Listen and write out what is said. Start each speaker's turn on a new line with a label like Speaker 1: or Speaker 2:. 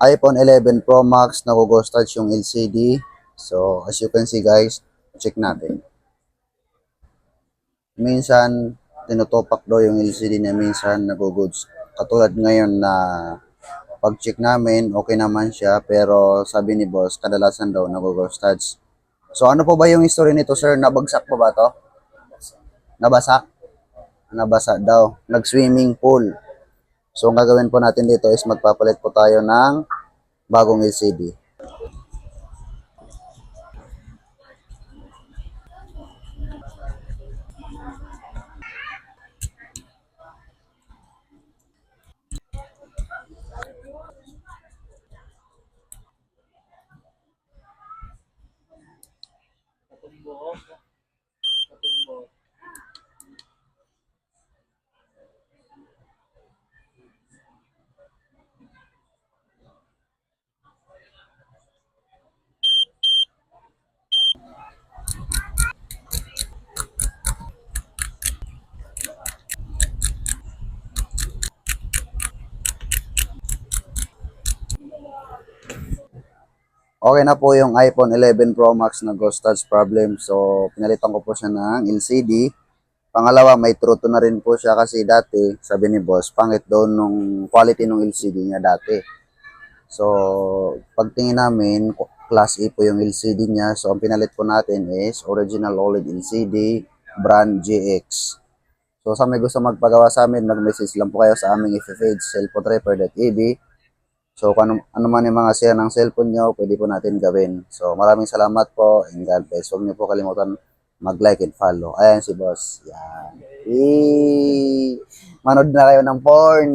Speaker 1: iPhone 11 Pro Max, nag-ghost touch yung LCD. So, as you can see guys, check natin. Minsan, tinutopak daw yung LCD na minsan nag-goods. Katulad ngayon na pag-check namin, okay naman siya. Pero sabi ni boss, kadalasan daw nag-ghost touch. So, ano po ba yung history nito sir? Nabagsak po ba to? Nabasa? Nabasa daw. Nag-swimming pool. So, ang gagawin po natin dito is magpapalit po tayo ng bagong LCD. Okay na po yung iPhone 11 Pro Max na ghost touch problem. So, pinalitan ko po siya ng LCD. Pangalawa, may truto na rin po siya kasi dati, sabi ni boss, pangit daw nung quality ng LCD niya dati. So, pagtingin namin, class A po yung LCD niya. So, ang pinalit po natin is original OLED LCD, brand GX. So, sa may gusto magpagawa sa amin, mag-message lang po kayo sa aming FFH, cellphonerepair.tv. So, kung ano man yung mga share ng cellphone nyo, pwede po natin gawin. So, maraming salamat po and God bless. Huwag nyo po kalimutan mag-like and follow. Ayan si boss. Yan. Manood na kayo ng porn.